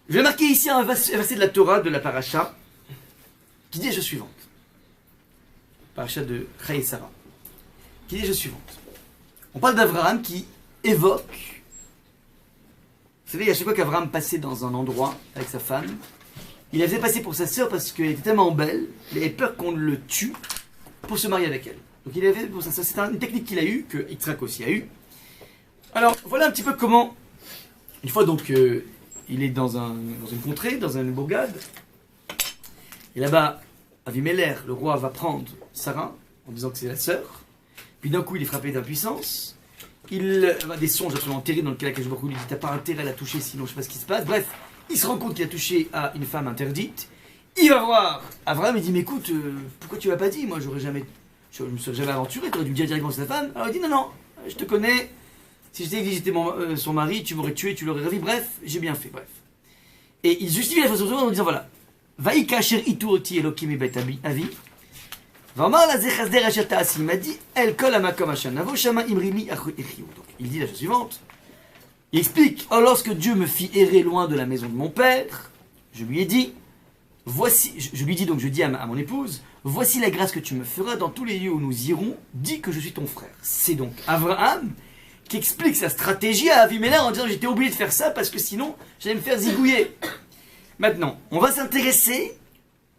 Je vais marquer ici un verset de la Torah, de la paracha, qui dit la chose suivante. Paracha de Chaye Sarah. Qui dit la chose suivante. On parle d'Abraham qui évoque. Vous savez, à chaque fois qu'Abraham passait dans un endroit avec sa femme, il la faisait passer pour sa sœur parce qu'elle était tellement belle, il avait peur qu'on le tue pour se marier avec elle. Donc il avait fait pour sa sœur. C'est une technique qu'il a eue, que Yitzhak aussi a eue. Alors, voilà un petit peu comment, une fois donc, il est dans une contrée, dans une bourgade, et là-bas, Avimelech, le roi, va prendre Sarah, en disant que c'est la sœur, puis d'un coup, il est frappé d'impuissance, il a des songes absolument terribles dans lesquels Akadosh Baruch Hu lui dit « T'as pas intérêt à la toucher, sinon je sais pas ce qui se passe ». Bref, il se rend compte qu'il a touché à une femme interdite, il va voir Abraham et dit « Mais écoute, pourquoi tu m'as pas dit? Moi, je me serais jamais aventuré, tu aurais dû me dire directement que c'est ta femme ». Alors il dit « Non, non, je te connais. Si je t'ai dit que j'étais son mari, tu m'aurais tué, tu l'aurais ravi, bref, j'ai bien fait, bref. » Et il justifie la façon en disant voilà, Vaïka asher itu oti Elokim mi bet avi, Vamar la zechasder asher ta'asi, il m'a dit El kol amakom asher navo shama imrimi achu echiu. Donc il dit la chose suivante, il explique oh, lorsque Dieu me fit errer loin de la maison de mon père, je lui ai dit voici, je lui dis donc, je dis à mon épouse, voici la grâce que tu me feras dans tous les lieux où nous irons, dis que je suis ton frère. C'est donc Abraham qui explique sa stratégie à Avimelech en disant j'étais obligé de faire ça parce que sinon j'allais me faire zigouiller. Maintenant, on va s'intéresser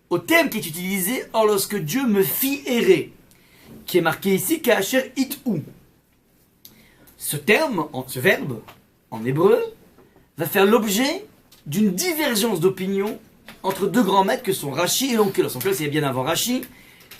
au terme qui est utilisé or lorsque Dieu me fit errer, qui est marqué ici Ka'asher it'u. Ce terme, ce verbe, en hébreu, va faire l'objet d'une divergence d'opinion entre deux grands maîtres que sont Rashi et Onkelos. Onkelos, il y a bien avant Rashi,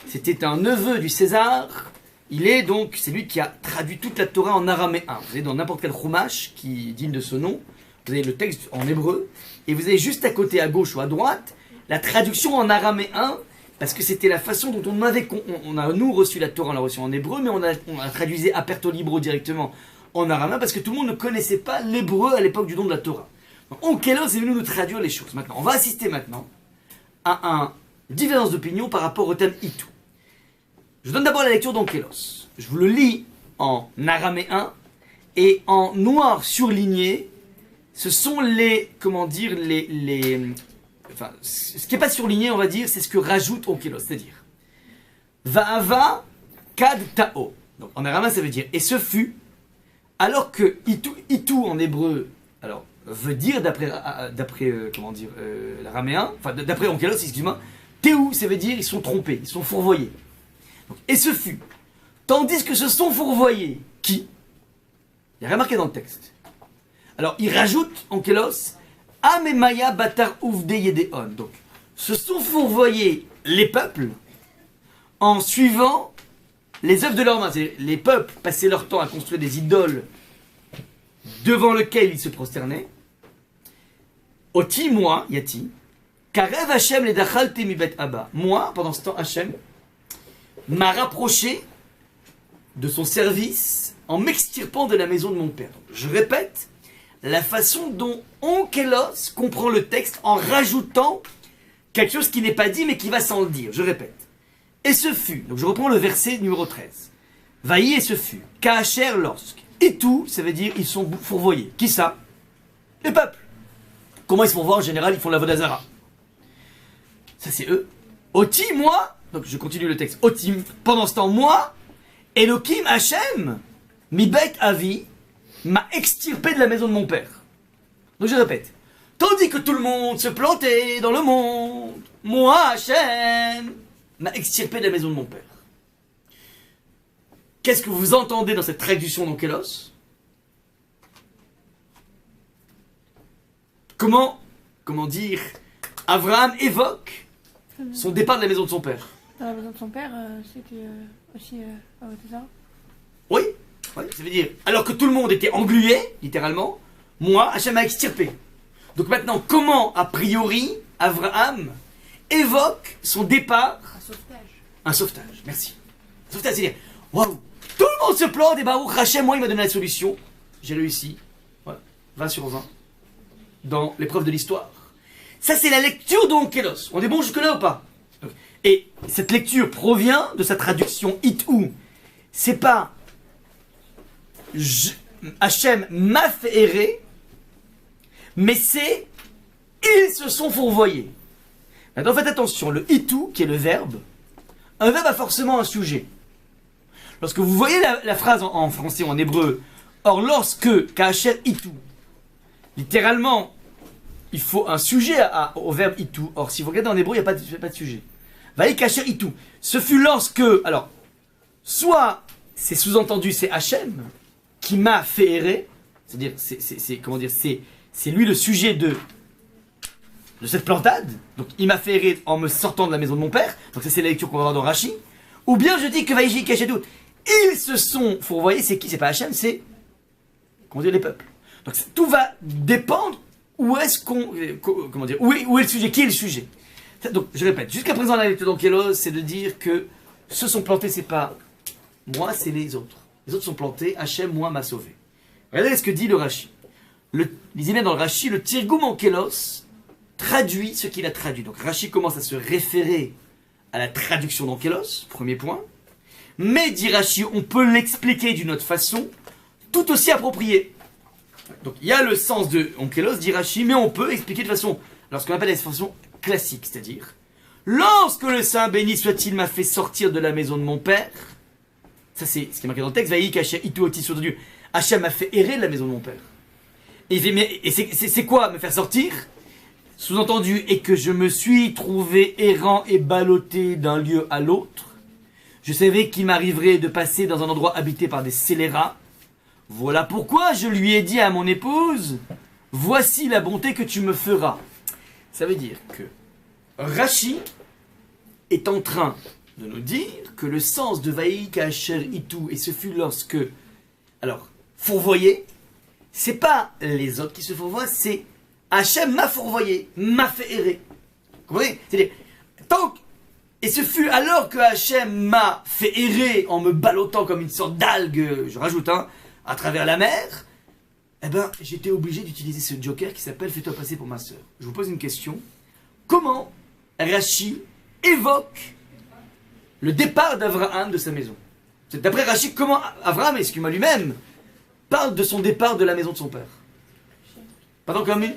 c'était un neveu du César. C'est lui qui a traduit toute la Torah en araméen. Vous avez dans n'importe quel chumash qui est digne de ce nom, vous avez le texte en hébreu, et vous avez juste à côté, à gauche ou à droite, la traduction en araméen, parce que c'était la façon dont on a nous reçu la Torah, on l'a reçu en hébreu, mais on a traduisé aperto libro directement en araméen, parce que tout le monde ne connaissait pas l'hébreu à l'époque du don de la Torah. Donc Onkelos est venu nous traduire les choses. Maintenant, on va assister maintenant à une différence d'opinion par rapport au terme itu. Je donne d'abord la lecture d'Onkelos. Je vous le lis en araméen et en noir surligné. Ce sont enfin, ce qui n'est pas surligné, on va dire, c'est ce que rajoute Onkelos, c'est-à-dire Va'ava kad ta'o. Donc en araméen, ça veut dire et ce fut, alors que itu en hébreu, alors veut dire d'après l'araméen, enfin d'après Onkelos, excuse-moi, théou, ça veut dire ils sont trompés, ils sont fourvoyés. Donc, et ce fut, tandis que se sont fourvoyés, qui? Il n'y a rien marqué dans le texte. Alors, il rajoute, Onkelos, Amemaya batar uvde yedeon. Donc, se sont fourvoyés les peuples en suivant les œuvres de leurs mains. C'est-à-dire, les peuples passaient leur temps à construire des idoles devant lesquelles ils se prosternaient. Oti, moi, yati, karev Hashem le dachalte mi bet abba. Moi, pendant ce temps, Hashem m'a rapproché de son service en m'extirpant de la maison de mon père. Donc, je répète, la façon dont Onkelos comprend le texte en rajoutant quelque chose qui n'est pas dit mais qui va sans le dire. Je répète. Et ce fut, donc je reprends le verset numéro 13. Vaï et ce fut, Ka'asher lorsque. Et tout, ça veut dire ils sont fourvoyés. Qui ça? Les peuples. Comment ils se fourvoient en général? Ils font la vodazara. Ça c'est eux. Oti, moi. Donc je continue le texte. Otim, pendant ce temps, moi, Elokim Hashem, mi bet avi, m'a extirpé de la maison de mon père. Donc je répète. Tandis que tout le monde se plantait dans le monde, moi, Hashem, m'a extirpé de la maison de mon père. Qu'est-ce que vous entendez dans cette traduction d'Onkelos? Comment dire, Abraham évoque son départ de la maison de son père. Dans la maison de son père, c'était aussi ça. Oui, ça veut dire, alors que tout le monde était englué, littéralement, moi, Hachem m'a extirpé. Donc maintenant, comment, a priori, Abraham évoque son départ? Un sauvetage, merci. Un sauvetage, c'est-à-dire, waouh, tout le monde se plante, et Baruch Hachem, moi, il m'a donné la solution. J'ai réussi. Voilà, 20 sur 20. Dans l'épreuve de l'histoire. Ça, c'est la lecture d'Onkelos. On est bon jusque-là ou pas? Et cette lecture provient de sa traduction it-ou. C'est pas Hachem m'a fait errer, Mais c'est ils se sont fourvoyés. Maintenant faites attention, le itou, qui est le verbe, un verbe a forcément un sujet. Lorsque vous voyez la phrase en français ou en hébreu, or lorsque kacher itou, littéralement, il faut un sujet au verbe itou. Or si vous regardez en hébreu, il n'y a pas de sujet. Vaï kacher itou. Ce fut lorsque, alors, soit c'est sous-entendu, c'est Hachem qui m'a fait errer, c'est-à-dire, c'est lui le sujet de cette plantade, donc il m'a fait errer en me sortant de la maison de mon père, donc ça c'est la lecture qu'on va voir dans Rashi, ou bien je dis que Vaïji Kachedou, ils se sont fourvoyés, c'est qui? C'est pas Hachem, c'est, les peuples. Donc tout va dépendre où est-ce qu'on, où est le sujet, qui est le sujet. Donc je répète, jusqu'à présent la lecture d'Onkelos, c'est de dire que ceux sont plantés, c'est pas moi, c'est les autres. Les autres sont plantés, Hachem, moi, m'a sauvé. Regardez ce que dit le Rashi. Lisez bien dans le Rashi, le Tirgoum Onkelos traduit ce qu'il a traduit. Donc Rashi commence à se référer à la traduction d'Onkelos, premier point. Mais, dit Rashi, on peut l'expliquer d'une autre façon, tout aussi appropriée. Donc il y a le sens de Onkelos, dit Rashi, mais on peut expliquer de façon, lorsqu'on appelle la façon classique, c'est-à-dire, lorsque le Saint béni soit-il m'a fait sortir de la maison de mon père, ça c'est ce qui est marqué dans le texte, Vaï Kacher Itou Oti sur Dieu, Hachem m'a fait errer de la maison de mon père. Et c'est quoi me faire sortir? Sous-entendu, et que je me suis trouvé errant et ballotté d'un lieu à l'autre. Je savais qu'il m'arriverait de passer dans un endroit habité par des scélérats. Voilà pourquoi je lui ai dit à mon épouse, voici la bonté que tu me feras. Ça veut dire que Rashi est en train de nous dire que le sens de Vaï Kacher Itou, et ce fut lorsque, alors, fourvoyer, c'est pas les autres qui se fourvoient, c'est Hachem m'a fourvoyé, m'a fait errer. Vous comprenez? C'est-à-dire, et ce fut alors que Hachem m'a fait errer en me ballottant comme une sorte d'algue, je rajoute, à travers la mer, eh ben, j'étais obligé d'utiliser ce joker qui s'appelle fais-toi passer pour ma sœur. Je vous pose une question. Comment Rashi évoque le départ d'Abraham de sa maison? C'est d'après Rashi, comment Abraham, excuse-moi lui-même, parle de son départ de la maison de son père? Pardon, comme une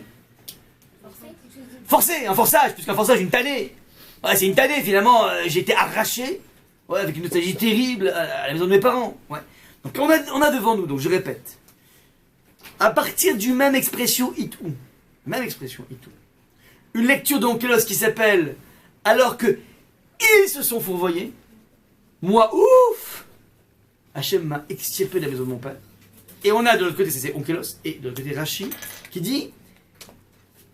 forcé, un forçage, puisqu'un forçage, une tannée. Ouais, c'est une tannée, finalement, j'ai été arraché, ouais, avec une nostalgie terrible à la maison de mes parents. Ouais. Donc on a devant nous, donc je répète, à partir du même expression itou, une lecture d'Onkelos qui s'appelle alors que ils se sont fourvoyés, moi, ouf, Hachem m'a extirpé de la maison de mon père. Et on a de l'autre côté, c'est Onkelos, et de l'autre côté Rashi, qui dit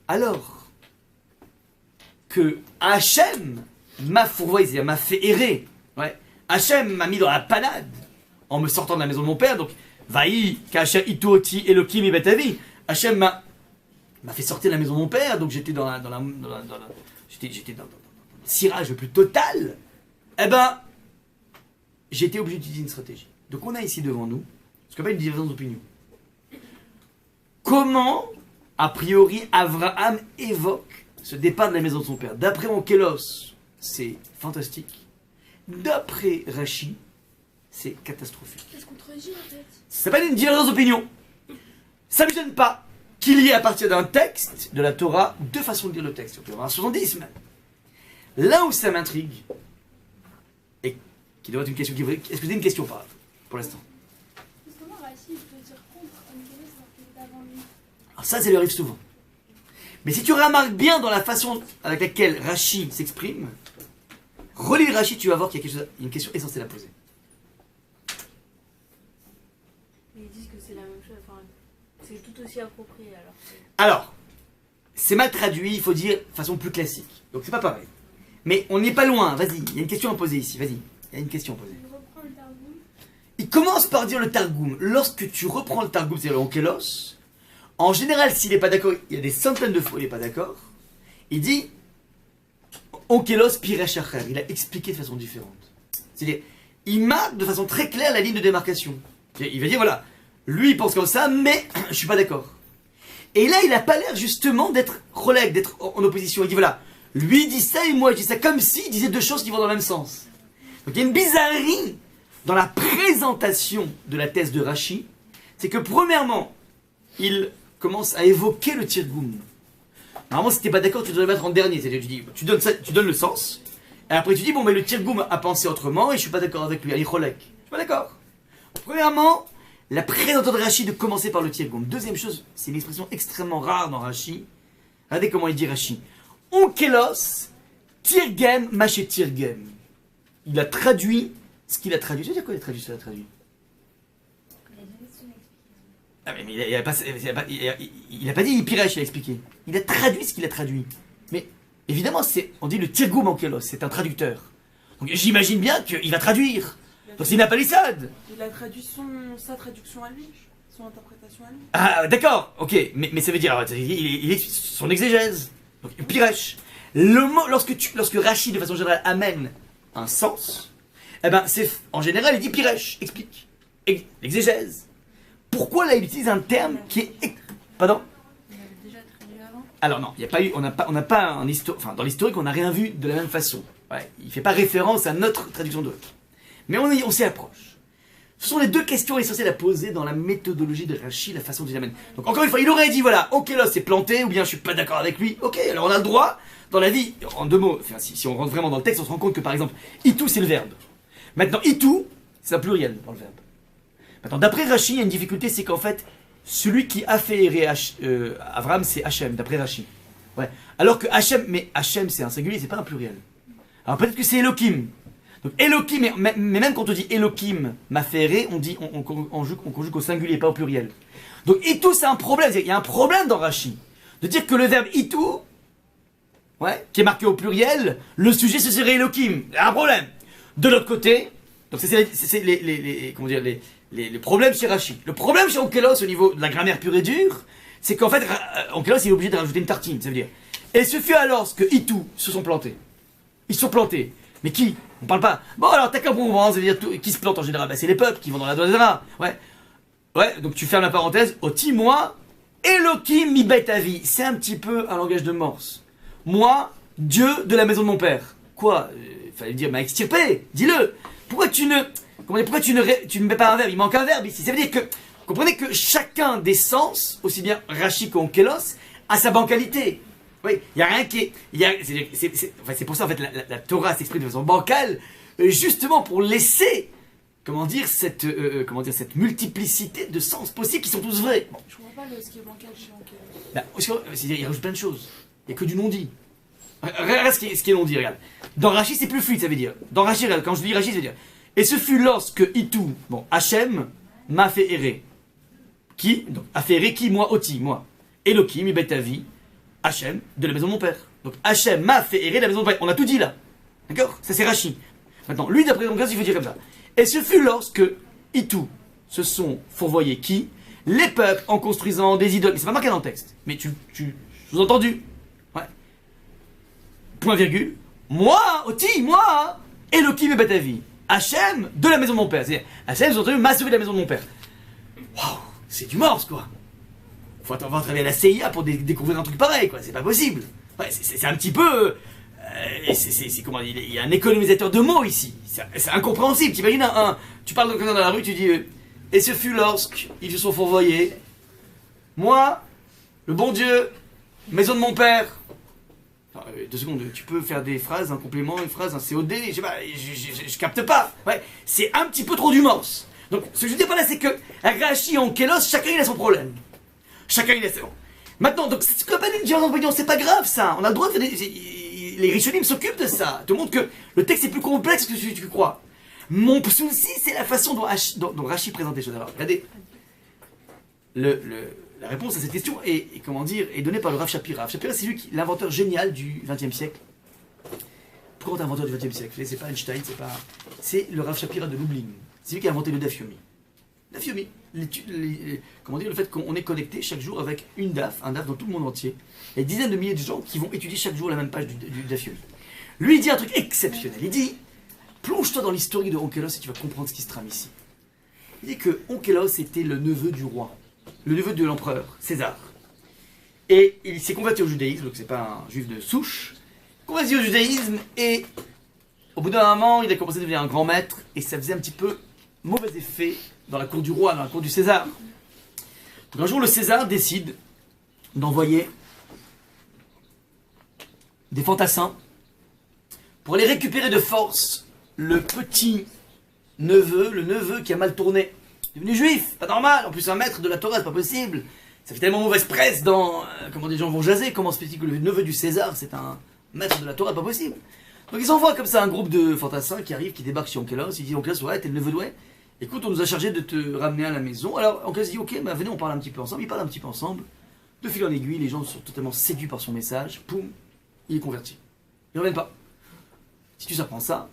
alors que Hachem m'a fourvoyé, c'est-à-dire m'a fait errer. Ouais. Hachem m'a mis dans la panade en me sortant de la maison de mon père. Donc, Vaï, Kacher Ituoti, Elohim et Betavi. Hachem m'a fait sortir de la maison de mon père. Donc, j'étais dans le cirage le plus total. Eh ben, j'étais obligé d'utiliser une stratégie. Donc, on a ici devant nous ce qu'on appelle une divergence d'opinion. Comment, a priori, Abraham évoque ce départ de la maison de son père? D'après Onkelos, c'est fantastique. D'après Rashi, c'est catastrophique. Qu'est-ce qu'on contredit en fait? Ça s'appelle une divergence d'opinion. Ça ne me gêne pas qu'il y ait à partir d'un texte de la Torah deux façons de lire le texte. On peut avoir un 70 même. Là où ça m'intrigue, et qui doit être une question qui... Est-ce que vous avez une question pour l'instant? Comment Rachid peut dire contre Onkelos alors qu'il est avant lui? Alors ça lui arrive souvent. Mais si tu remarques bien dans la façon avec laquelle Rashi s'exprime, relis Rashi, tu vas voir qu'il y a une question essentielle à poser. Ils disent que c'est la même chose, enfin, c'est tout aussi approprié alors. Alors, c'est mal traduit, il faut dire de façon plus classique. Donc c'est pas pareil. Mais on n'est pas loin, vas-y, il y a une question à poser ici, vas-y. Il y a une question à poser. Il reprend le Targum. Il commence par dire le Targum. Lorsque tu reprends le Targum, c'est-à-dire le Onkelos, en général, s'il n'est pas d'accord, il y a des centaines de fois où il n'est pas d'accord, il dit Onkelos Piresh Acher. Il a expliqué de façon différente. C'est-à-dire, il marque de façon très claire la ligne de démarcation. Il va dire voilà, lui il pense comme ça, mais je suis pas d'accord. Et là, il n'a pas l'air justement d'être relègue, d'être en opposition. Il dit voilà, lui dit ça et moi je dis ça, comme s'il disait deux choses qui vont dans le même sens. Donc il y a une bizarrerie dans la présentation de la thèse de Rashi, c'est que premièrement, il commence à évoquer le tirgoum. Normalement, si t'es pas d'accord, tu devrais le mettre en dernier. C'est-à-dire, tu donnes le sens, et après tu dis, bon, mais le tirgoum a pensé autrement, et je suis pas d'accord avec lui. Ali Cholek. Je suis pas d'accord. Premièrement, la présentation de Rashi de commencer par le tirgoum. Deuxième chose, c'est une expression extrêmement rare dans Rashi. Regardez comment il dit Rashi. Onkelos, tirgem, maché tirgem. Il a traduit ce qu'il a traduit. Tu veux dire quoi il a traduit ce qu'il a traduit? Ah, mais il a pas dit Piresh, il a expliqué. Il a traduit ce qu'il a traduit. Mais évidemment, on dit le tirgoum Onkelos, c'est un traducteur. Donc j'imagine bien qu'il va traduire. Donc c'est une palissade. Il a traduit sa traduction à lui, son interprétation à lui. Ah d'accord, ok, mais ça veut dire, alors, il est son exégèse. Donc Piresh. Le mot, lorsque Rashi de façon générale amène un sens, eh ben c'est en général il dit Piresh, explique, exégèse. Pourquoi là il utilise un terme qui est, pardon? Il avait déjà traduit avant. Alors non, il y a pas eu, on n'a pas un enfin dans l'historique on n'a rien vu de la même façon. Ouais, il fait pas référence à notre traduction de l'autre. Mais on s'y approche. Ce sont les deux questions essentielles à poser dans la méthodologie de Rashi, la façon dont il amène. Donc encore une fois, il aurait dit voilà, ok là c'est planté, ou bien je suis pas d'accord avec lui. Ok, alors on a le droit dans la vie, en deux mots. Enfin, si on rentre vraiment dans le texte, on se rend compte que par exemple, itu c'est le verbe. Maintenant, itu c'est un pluriel dans le verbe. Maintenant, d'après Rashi, il y a une difficulté, c'est qu'en fait, celui qui a fait errer Avram, c'est Hachem, d'après Rashi. Ouais. Alors que Hachem, mais Hachem c'est un singulier, c'est pas un pluriel. Alors peut-être que c'est Elohim. Donc Elohim, mais même quand on dit Elohim m'a fait errer, on conjugue au singulier, pas au pluriel. Donc itu c'est un problème, il y a un problème dans Rashi. De dire que le verbe itu, ouais, qui est marqué au pluriel, le sujet ce serait Elohim. Il y a un problème. De l'autre côté, donc c'est les problèmes chez Rashi. Le problème chez Onkelos au niveau de la grammaire pure et dure, c'est qu'en fait, Onkelos il est obligé de rajouter une tartine, ça veut dire. Et ce fut alors que itu se sont plantés. Ils se sont plantés. Mais qui? On parle pas. Bon alors t'as qu'un bon moment, ça veut dire qui se plante en général? Bah, c'est les peuples qui vont dans la Dozera. Ouais. Ouais, donc tu fermes la parenthèse. Oti, moi, Elohim mi bet avi. C'est un petit peu un langage de Morse. Moi, Dieu de la maison de mon père. Quoi? Fallait dire, mais extirpé, dis-le. Pourquoi tu ne mets pas un verbe? Il manque un verbe ici. Ça veut dire que, comprenez que chacun des sens, aussi bien Rashi qu'Onkelos, a sa bancalité. Oui, il n'y a rien qui est. C'est pour ça en fait la Torah s'exprime de façon bancale, justement pour laisser, cette multiplicité de sens possibles qui sont tous vrais. Bon. Je comprends pas ce qui est bancal chez Onkelos. Bah, c'est-à-dire, il rajoute plein de choses. Il n'y a que du non-dit. Regarde ce qui est non-dit, regarde. Dans Rashi, c'est plus fluide, ça veut dire. Dans Rashi, regarde, quand je dis Rashi, ça veut dire. Et ce fut lorsque Itu, bon, Hachem, m'a fait errer. Qui? Donc, a fait errer qui? Moi, Oti, moi. Elohim, Ibetavi. Hachem, de la maison de mon père. Donc Hachem m'a fait errer de la maison de mon père. On a tout dit là. D'accord? Ça c'est Rashi. Maintenant, lui d'après mon cas, il faut dire comme ça. Et ce fut lorsque Itu se sont fourvoyés qui? Les peuples en construisant des idoles. Mais c'est pas marqué dans le texte. Mais tu sous-entendu. Ouais. Point virgule. Moi, Oti, moi, Elohim et Batavi. Hachem de la maison de mon père. C'est-à-dire, Hachem, sous-entendu, m'a sauvé de la maison de mon père. Waouh, c'est du Morse quoi. Faut travailler à la CIA pour découvrir un truc pareil, quoi. C'est pas possible. Ouais, c'est un petit peu. Comment dire, il y a un économisateur de mots ici. C'est incompréhensible. T'imagines tu parles de quelqu'un dans la rue, tu dis. Et ce fut lorsqu'ils se sont fourvoyés. Moi, le bon Dieu, maison de mon père. Enfin, 2 secondes, tu peux faire des phrases, un complément, une phrase, un COD, je sais pas, je capte pas. Ouais, c'est un petit peu trop du Morse. Donc, ce que je dis pas là, c'est que Rashi, Onkelos, chacun il a son problème. Chacun il est bon. Maintenant, donc ce qu'on appelle une différence d'opinion, c'est pas grave ça. On a le droit de faire les Rishonim s'occupent de ça. Te montre que le texte est plus complexe que ce que tu crois. Mon souci, c'est la façon dont Rashi présente les choses. Alors, regardez. La réponse à cette question est donnée par le Rav Shapira. Rav Shapira, c'est l'inventeur génial du XXe siècle. Pourquoi inventeur du XXe siècle? C'est pas Einstein, c'est le Rav Shapira de Lublin. C'est lui qui a inventé le Daf Yomi. Daf Yomi. Le fait qu'on est connecté chaque jour avec un DAF dans tout le monde entier. Il y a des dizaines de milliers de gens qui vont étudier chaque jour la même page du DAF Yomi. Lui, il dit un truc exceptionnel. Il dit, plonge-toi dans l'historique de Onkelos et tu vas comprendre ce qui se trame ici. Il dit que Onkelos était le neveu du roi, le neveu de l'empereur, César. Et il s'est converti au judaïsme, donc c'est pas un juif de souche. Converti au judaïsme et au bout d'un moment, il a commencé à devenir un grand maître et ça faisait un petit peu mauvais effet dans la cour du roi, dans la cour du César. Donc un jour, le César décide d'envoyer des fantassins pour aller récupérer de force le petit neveu, le neveu qui a mal tourné. Devenu juif, pas normal, en plus un maître de la Torah, c'est pas possible. Ça fait tellement mauvaise presse dans... comment des gens vont jaser, comment se fait-il que le neveu du César, c'est un maître de la Torah, pas possible. Donc ils envoient comme ça un groupe de fantassins qui arrivent, qui débarquent chez Onkelos, ils disent Onkelos, ouais, t'es le neveu de ouais. Écoute, on nous a chargé de te ramener à la maison. Alors Onkelos dit ok, bah, venez, on parle un petit peu ensemble. Ils parlent un petit peu ensemble. De fil en aiguille, les gens sont totalement séduits par son message. Poum, il est converti. Ils ne reviennent pas. Si tu apprends ça,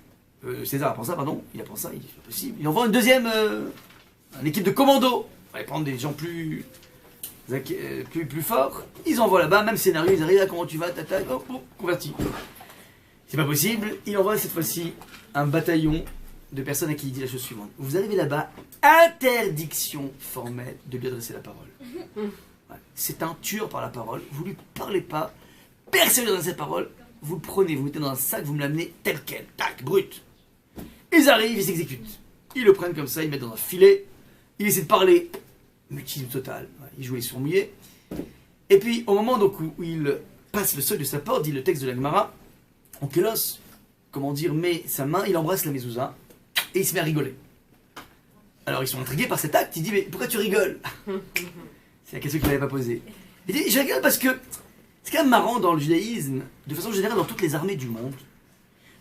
César apprend ça, pardon, il apprend ça, il dit c'est pas possible. Il envoie une deuxième, une équipe de commando. On va prendre des gens plus forts. Ils envoient là-bas, même scénario, ils arrivent là, comment tu vas, tata, oh, converti. C'est pas possible. Il envoie cette fois-ci un bataillon de personnes à qui il dit la chose suivante. Vous arrivez là-bas, interdiction formelle de lui adresser la parole. Ouais. C'est un tueur par la parole, vous lui parlez pas, personne ne lui adresse la parole, vous le prenez, vous le mettez dans un sac, vous me l'amenez tel quel, tac, brut. Ils arrivent, ils s'exécutent. Ils le prennent comme ça, ils le mettent dans un filet, il essaie de parler, mutisme total, ouais, il joue les sourds mouillés. Et puis au moment donc, où il passe le seuil de sa porte, dit le texte de la Gemara, Onkelos, comment dire, met sa main, il embrasse la mezouza, et il se met à rigoler. Alors ils sont intrigués par cet acte, il dit mais pourquoi tu rigoles? C'est la question qu'il n'avait pas posée. Il dit je rigole parce que c'est quand même marrant dans le judaïsme, de façon générale dans toutes les armées du monde,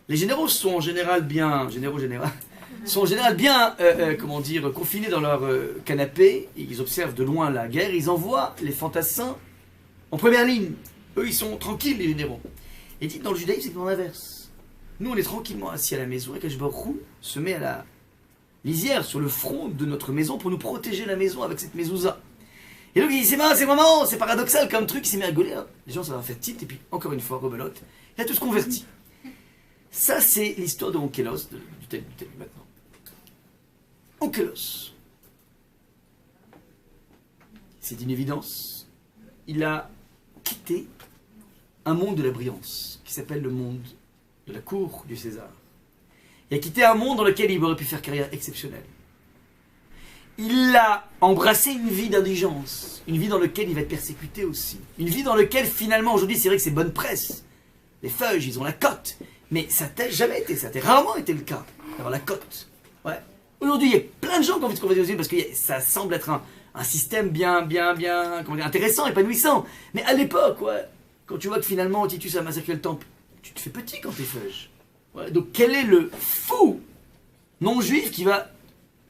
les généraux sont en général bien, sont en général bien, comment dire, confinés dans leur canapé, et ils observent de loin la guerre, ils envoient les fantassins en première ligne. Eux ils sont tranquilles les généraux. Et dit dans le judaïsme c'est dans l'inverse. Nous on est tranquillement assis à la maison et Kadosh Baruch Hu se met à la lisière sur le front de notre maison pour nous protéger la maison avec cette mezouza. Et donc il dit c'est marrant, c'est moment, c'est paradoxal comme truc, il s'est mis à rigoler. Hein. Les gens ça va faire titre et puis encore une fois rebelote, il a tous converti. Ça c'est l'histoire de Onkelos, du thème maintenant. Onkelos, c'est une évidence, il a quitté un monde de la brillance qui s'appelle le monde de la cour du César. Il a quitté un monde dans lequel il aurait pu faire carrière exceptionnelle. Il a embrassé une vie d'indigence, une vie dans laquelle il va être persécuté aussi, une vie dans laquelle finalement aujourd'hui c'est vrai que c'est bonne presse. Les feuilles, ils ont la cote, mais ça n'a jamais été, ça a rarement été le cas d'avoir la cote. Ouais. Aujourd'hui il y a plein de gens qui ont envie de se convertir parce que ça semble être un système bien, comment dire, intéressant, épanouissant. Mais à l'époque, ouais, quand tu vois que finalement Titus a massacré le temple, tu te fais petit quand t'es feuille. Ouais, donc quel est le fou non-juif qui va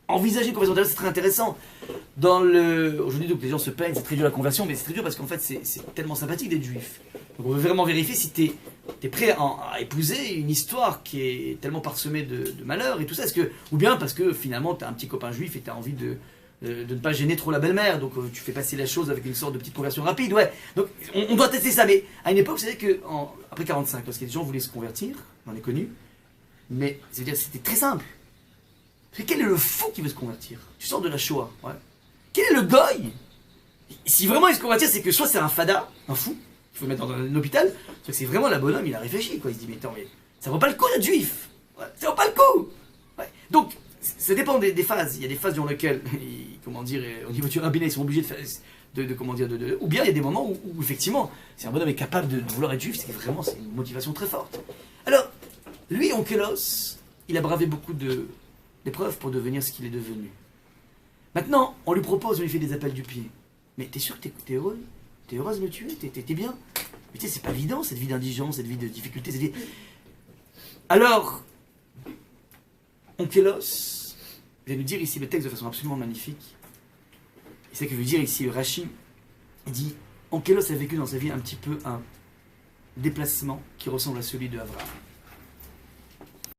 envisager une conversion? C'est très intéressant. Aujourd'hui, donc, les gens se plaignent, c'est très dur la conversion, mais c'est très dur parce qu'en fait, c'est tellement sympathique d'être juif. Donc on veut vraiment vérifier si tu es prêt à épouser une histoire qui est tellement parsemée de malheurs et tout ça. Ou bien parce que finalement, tu as un petit copain juif et tu as envie de ne pas gêner trop la belle-mère. Donc tu fais passer la chose avec une sorte de petite conversion rapide. Ouais. Donc on doit tester ça. Mais à une époque, c'est vrai qu'après 45, lorsque les gens voulaient se convertir, on est connu, mais c'est-à-dire c'était très simple. Quel est le fou qui veut se convertir? Tu sors de la Shoah. Ouais. Quel est le goy? Si vraiment il se convertir, c'est que soit c'est un fada, un fou, il faut le mettre dans un hôpital, soit que c'est vraiment la bonhomme, il a réfléchi. Quoi. Il se dit, mais attends, mais ça vaut pas le coup d'être juif. Ouais, ça vaut pas le coup. Ouais. Donc, ça dépend des phases. Il y a des phases dans lesquelles, comment dire, au niveau du rabbinat, ils sont obligés de faire. Ou bien il y a des moments où effectivement, si un bonhomme est capable de vouloir être juif, c'est que vraiment c'est une motivation très forte. Alors, lui, Onkelos, il a bravé beaucoup d'épreuves pour devenir ce qu'il est devenu. Maintenant, on lui propose, on lui fait des appels du pied. Mais t'es sûr que t'es heureux? T'es heureuse de me tuer? T'es bien? Mais tu sais, c'est pas évident, cette vie d'indigence, cette vie de difficulté. Cette vie... Alors, Onkelos vient nous dire ici le texte de façon absolument magnifique. Et c'est ce que veut dire ici le Rashi. Il dit, Onkelos a vécu dans sa vie un petit peu un déplacement qui ressemble à celui de Abraham.